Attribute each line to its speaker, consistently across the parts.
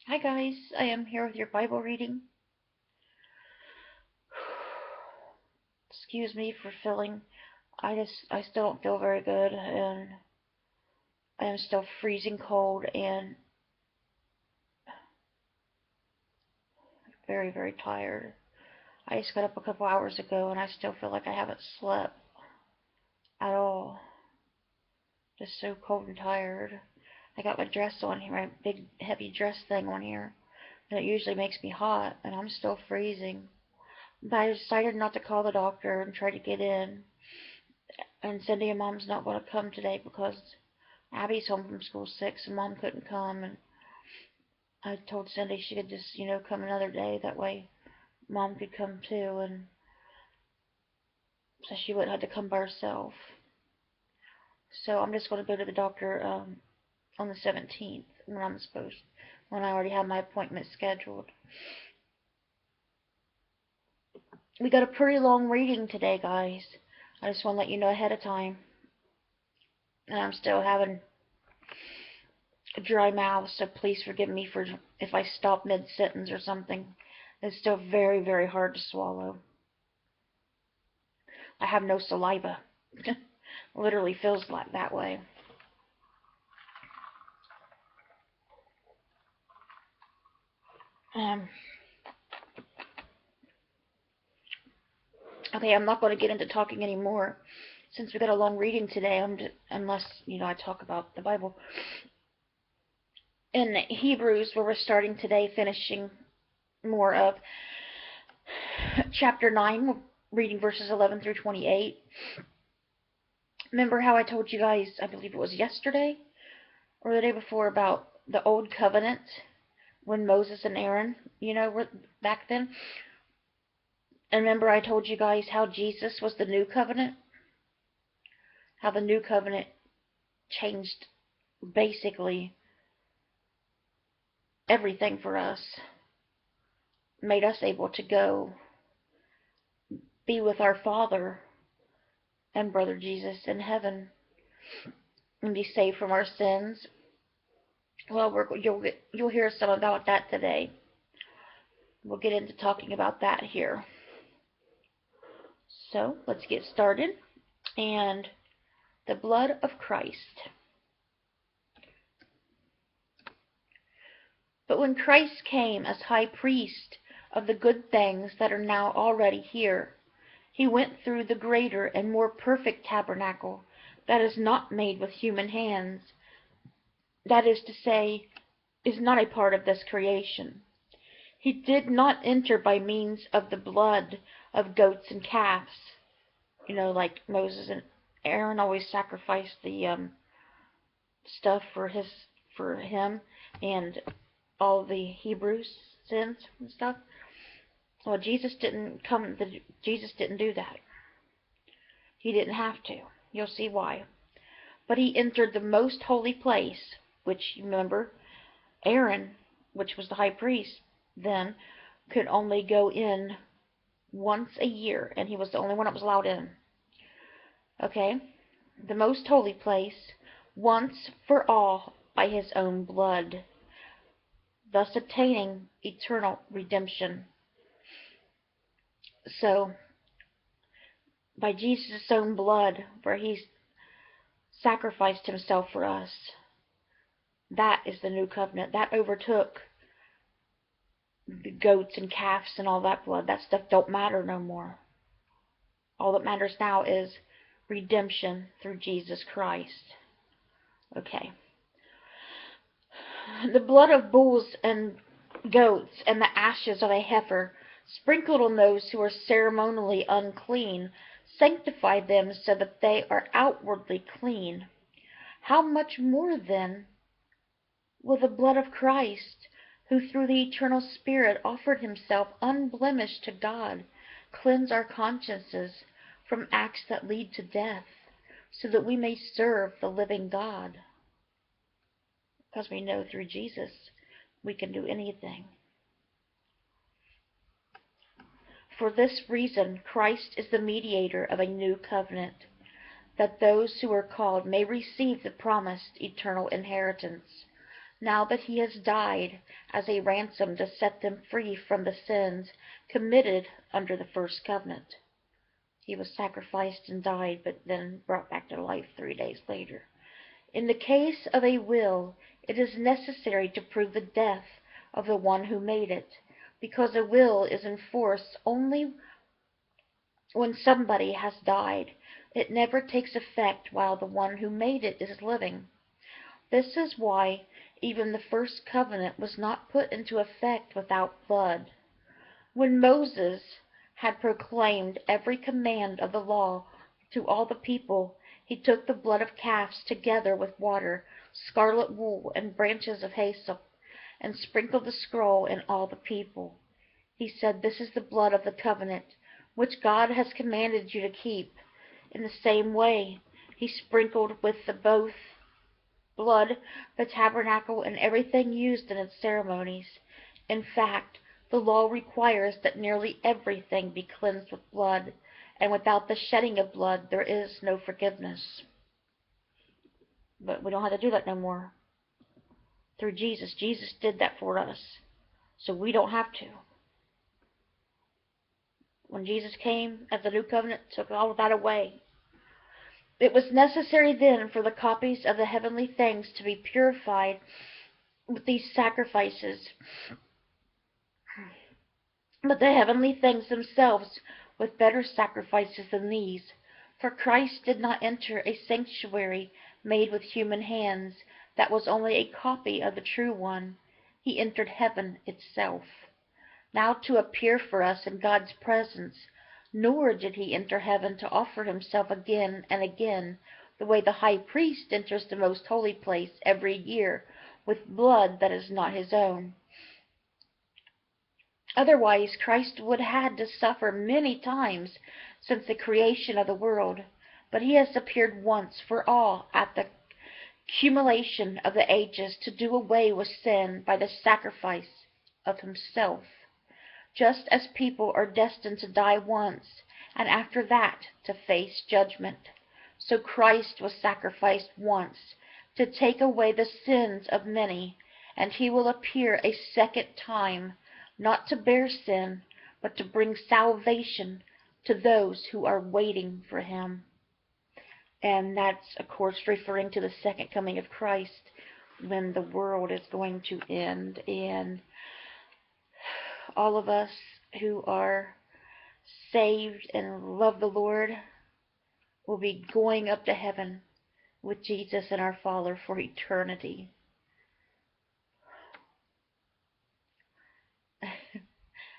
Speaker 1: Hi guys, I am here with your Bible reading. Excuse me for feeling, I still don't feel very good, and I am still freezing cold and very, very tired. I just got up a couple hours ago and I still feel like I haven't slept at all. Just so cold and tired. I got my dress on here, my big heavy dress thing on here, and it usually makes me hot, and I'm still freezing. But I decided not to call the doctor and try to get in. And Cindy and Mom's not going to come today because Abby's home from school sick, so Mom couldn't come. And I told Cindy she could just, come another day. That way Mom could come too, and so she wouldn't have to come by herself. So I'm just going to go to the doctor on the 17th when I already have my appointment scheduled. We got a pretty long reading today, guys. I just want to let you know ahead of time. And I'm still having a dry mouth, so please forgive me for if I stop mid-sentence or something. It's still very, very hard to swallow. I have no saliva. Literally feels like that way. Um, okay, I'm not going to get into talking anymore since we got a long reading today. Unless I talk about the Bible. In Hebrews, where we're starting today, finishing more of chapter 9, reading verses 11 through 28. Remember how I told you guys, I believe it was yesterday or the day before, about the old covenant when Moses and Aaron, were back then? And remember I told you guys how Jesus was the new covenant? How the new covenant changed basically everything for us, made us able to go be with our Father and Brother Jesus in heaven and be saved from our sins. Well, you'll hear some about that today. We'll get into talking about that here. So let's get started. And the blood of Christ. But when Christ came as high priest of the good things that are now already here, he went through the greater and more perfect tabernacle that is not made with human hands, that is to say, is not a part of this creation. He did not enter by means of the blood of goats and calves, like Moses and Aaron always sacrificed the stuff for him and all the Hebrews' sins and stuff. Well, Jesus didn't do that. He didn't have to. You'll see why. But he entered the most holy place, which, you remember, Aaron, which was the high priest then, could only go in once a year, and he was the only one that was allowed in. Okay? The most holy place, once for all, by his own blood, thus obtaining eternal redemption. So, by Jesus' own blood, where he sacrificed himself for us, that is the new covenant. That overtook the goats and calves and all that blood. That stuff don't matter no more. All that matters now is redemption through Jesus Christ. Okay. The blood of bulls and goats and the ashes of a heifer, sprinkled on those who are ceremonially unclean, sanctify them so that they are outwardly clean. How much more, then, will the blood of Christ, who through the eternal Spirit offered himself unblemished to God, cleanse our consciences from acts that lead to death, so that we may serve the living God? Because we know through Jesus we can do anything. For this reason, Christ is the mediator of a new covenant, that those who are called may receive the promised eternal inheritance, now that he has died as a ransom to set them free from the sins committed under the first covenant. He was sacrificed and died, but then brought back to life 3 days later. In the case of a will, it is necessary to prove the death of the one who made it, because a will is in force only when somebody has died. It never takes effect while the one who made it is living. This is why even the first covenant was not put into effect without blood. When Moses had proclaimed every command of the law to all the people, he took the blood of calves together with water, scarlet wool, and branches of hyssop, and sprinkled the scroll in all the people. He said, "This is the blood of the covenant, which God has commanded you to keep." In the same way, he sprinkled with the both blood the tabernacle and everything used in its ceremonies. In fact, the law requires that nearly everything be cleansed with blood, and without the shedding of blood there is no forgiveness. But we don't have to do that no more. Through Jesus. Jesus did that for us, so we don't have to. When Jesus came as the new covenant, took all of that away. It was necessary then for the copies of the heavenly things to be purified with these sacrifices, but the heavenly things themselves with better sacrifices than these. For Christ did not enter a sanctuary made with human hands that was only a copy of the true one. He entered heaven itself, now to appear for us in God's presence. Nor did he enter heaven to offer himself again and again, the way the high priest enters the most holy place every year with blood that is not his own. Otherwise, Christ would have had to suffer many times since the creation of the world. But he has appeared once for all at the accumulation of the ages to do away with sin by the sacrifice of himself. Just as people are destined to die once, and after that to face judgment, so Christ was sacrificed once to take away the sins of many, and he will appear a second time, not to bear sin, but to bring salvation to those who are waiting for him. And that's, of course, referring to the second coming of Christ, when the world is going to end, and all of us who are saved and love the Lord will be going up to heaven with Jesus and our Father for eternity.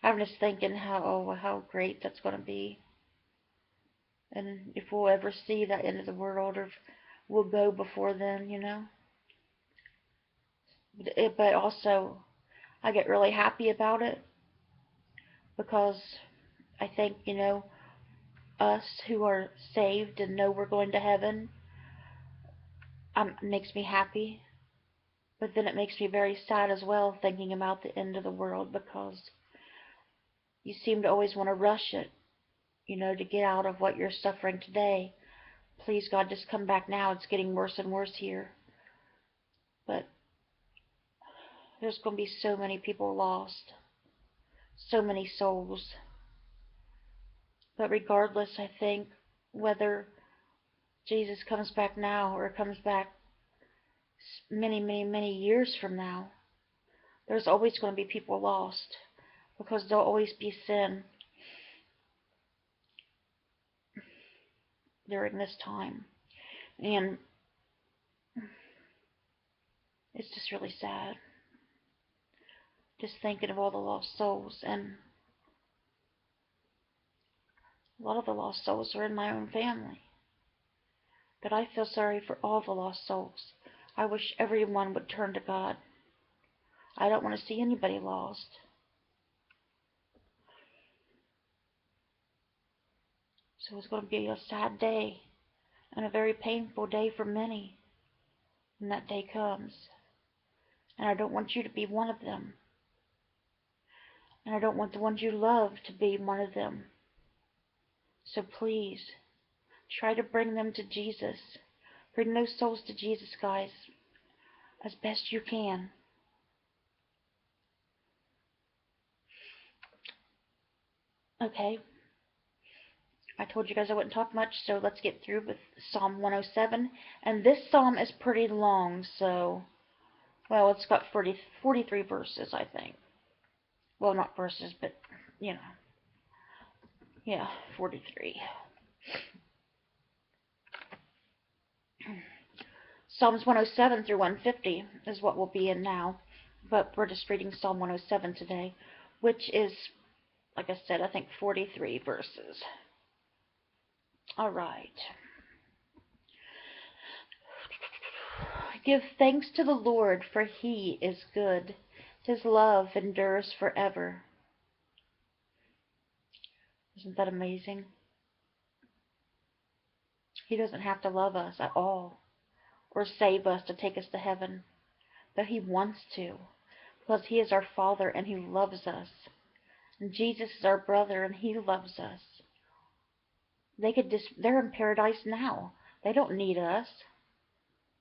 Speaker 1: I'm just thinking how great that's going to be, and if we'll ever see that end of the world, or if we'll go before then, But also, I get really happy about it, because I think, us who are saved and know we're going to heaven, makes me happy. But then it makes me very sad as well, thinking about the end of the world, because you seem to always want to rush it, to get out of what you're suffering today. Please, God, just come back now. It's getting worse and worse here. But there's going to be so many people lost, so many souls. But regardless, I think, whether Jesus comes back now or comes back many, many, many years from now, there's always going to be people lost, because there'll always be sin during this time. And it's just really sad, just thinking of all the lost souls. And a lot of the lost souls are in my own family. But I feel sorry for all the lost souls. I wish everyone would turn to God. I don't want to see anybody lost. So it's going to be a sad day, and a very painful day for many when that day comes. And I don't want you to be one of them. And I don't want the ones you love to be one of them. So please, try to bring them to Jesus. Bring those souls to Jesus, guys. as best you can. Okay, I told you guys I wouldn't talk much, so let's get through with Psalm 107. And this psalm is pretty long, so, well, it's got 43 verses, I think. Well, not verses, but, you know, yeah, 43. Psalms 107 through 150 is what we'll be in now, but we're just reading Psalm 107 today, which is, like I said, I think 43 verses. All right. Give thanks to the Lord, for he is good. His love endures forever. Isn't that amazing? He doesn't have to love us at all or save us to take us to heaven, but he wants to, because he is our Father and he loves us. And Jesus is our brother and he loves us. They're in paradise now. They don't need us.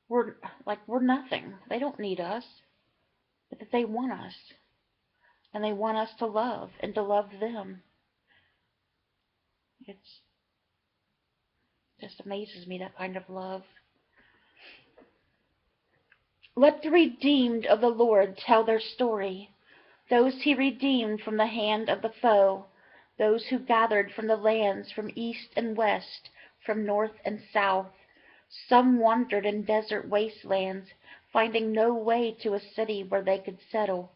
Speaker 1: We're nothing. They don't need us. But that they want us. And they want us to love and to love them. It just amazes me, that kind of love. Let the redeemed of the Lord tell their story, those he redeemed from the hand of the foe, those who gathered from the lands from east and west, from north and south. Some wandered in desert wastelands, finding no way to a city where they could settle.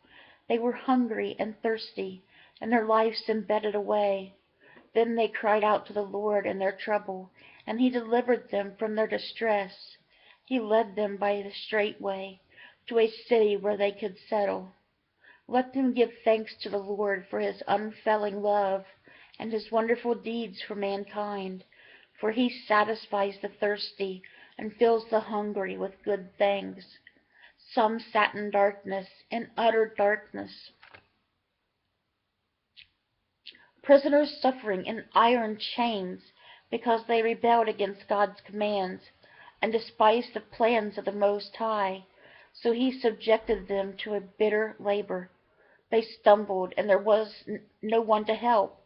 Speaker 1: They were hungry and thirsty, and their lives embedded away. Then they cried out to the Lord in their trouble, and he delivered them from their distress. He led them by the straight way to a city where they could settle. Let them give thanks to the Lord for his unfailing love and his wonderful deeds for mankind. For he satisfies the thirsty and fills the hungry with good things. Some sat in darkness, in utter darkness, prisoners suffering in iron chains because they rebelled against God's commands and despised the plans of the Most High. So he subjected them to a bitter labor. They stumbled, and there was no one to help.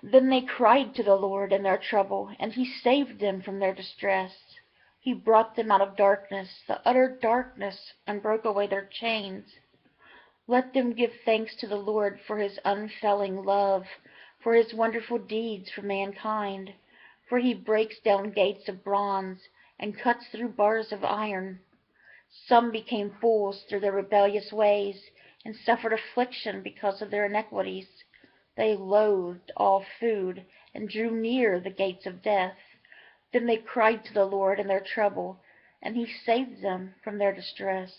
Speaker 1: Then they cried to the Lord in their trouble, and he saved them from their distress. He brought them out of darkness, the utter darkness, and broke away their chains. Let them give thanks to the Lord for his unfailing love, for his wonderful deeds for mankind. For he breaks down gates of bronze and cuts through bars of iron. Some became fools through their rebellious ways, and suffered affliction because of their iniquities. They loathed all food, and drew near the gates of death. Then they cried to the Lord in their trouble, and he saved them from their distress.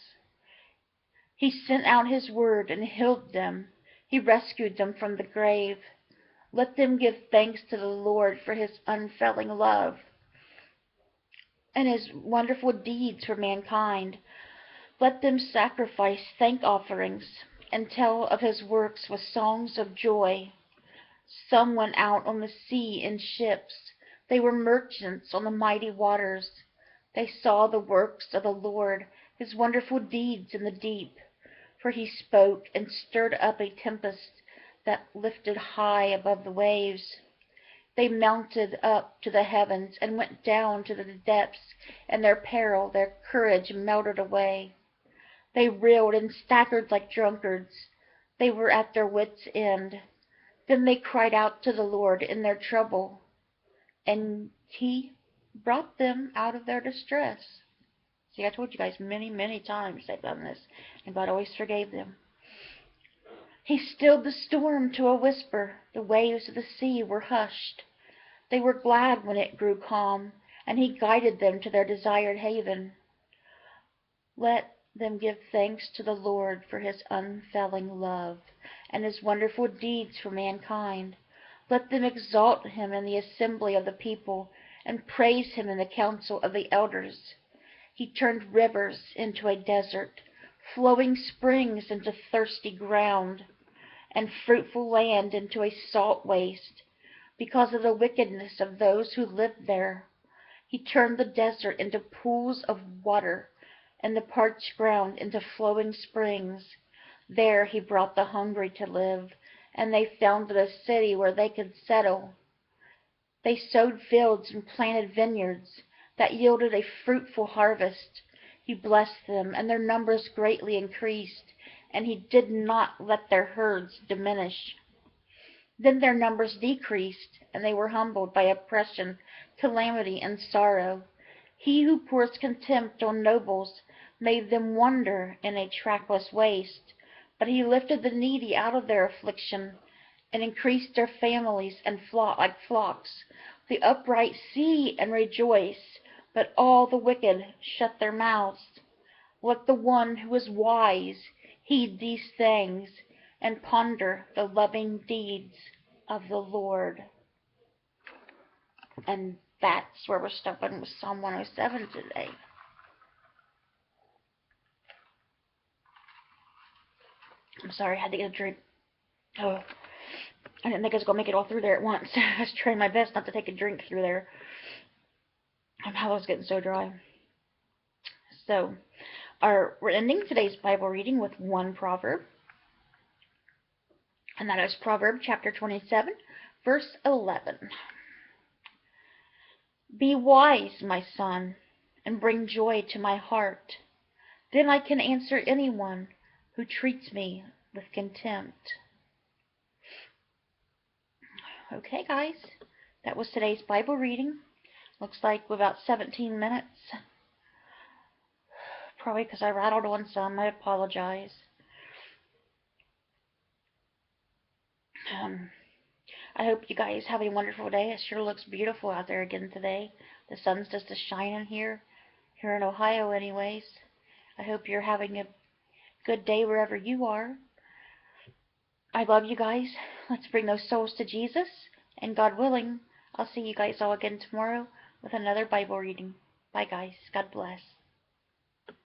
Speaker 1: He sent out his word and healed them. He rescued them from the grave. Let them give thanks to the Lord for his unfailing love and his wonderful deeds for mankind. Let them sacrifice thank offerings and tell of his works with songs of joy. Some went out on the sea in ships. They were merchants on the mighty waters. They saw the works of the Lord, his wonderful deeds in the deep. For he spoke and stirred up a tempest that lifted high above the waves. They mounted up to the heavens and went down to the depths. In their peril, their courage melted away. They reeled and staggered like drunkards. They were at their wits' end. Then they cried out to the Lord in their trouble, and he brought them out of their distress. See, I told you guys many, many times they've done this, and God always forgave them. He stilled the storm to a whisper. The waves of the sea were hushed. They were glad when it grew calm, and he guided them to their desired haven. Let them give thanks to the Lord for his unfailing love and his wonderful deeds for mankind. Let them exalt him in the assembly of the people and praise him in the council of the elders. He turned rivers into a desert, flowing springs into thirsty ground, and fruitful land into a salt waste, because of the wickedness of those who lived there. He turned the desert into pools of water and the parched ground into flowing springs. There he brought the hungry to live, and they founded a city where they could settle. They sowed fields and planted vineyards that yielded a fruitful harvest. He blessed them, and their numbers greatly increased, and he did not let their herds diminish. Then their numbers decreased, and they were humbled by oppression, calamity, and sorrow. He who pours contempt on nobles made them wander in a trackless waste, but he lifted the needy out of their affliction, and increased their families and flock like flocks. The upright see and rejoice, but all the wicked shut their mouths. Let the one who is wise heed these things, and ponder the loving deeds of the Lord. And that's where we're stopping with Psalm 107 today. I'm sorry, I had to get a drink. Oh, I didn't think I was going to make it all through there at once. I was trying my best not to take a drink through there. My mouth was getting so dry. So, we're ending today's Bible reading with one proverb. And that is Proverbs chapter 27, verse 11. Be wise, my son, and bring joy to my heart. Then I can answer anyone who treats me with contempt. Okay, guys, that was today's Bible reading. Looks like we're about 17 minutes. Probably because I rattled on some. I apologize. I hope you guys have a wonderful day. It sure looks beautiful out there again today. The sun's just a shining here in Ohio anyways. I hope you're having a good day wherever you are. I love you guys. Let's bring those souls to Jesus. And God willing, I'll see you guys all again tomorrow with another Bible reading. Bye guys. God bless.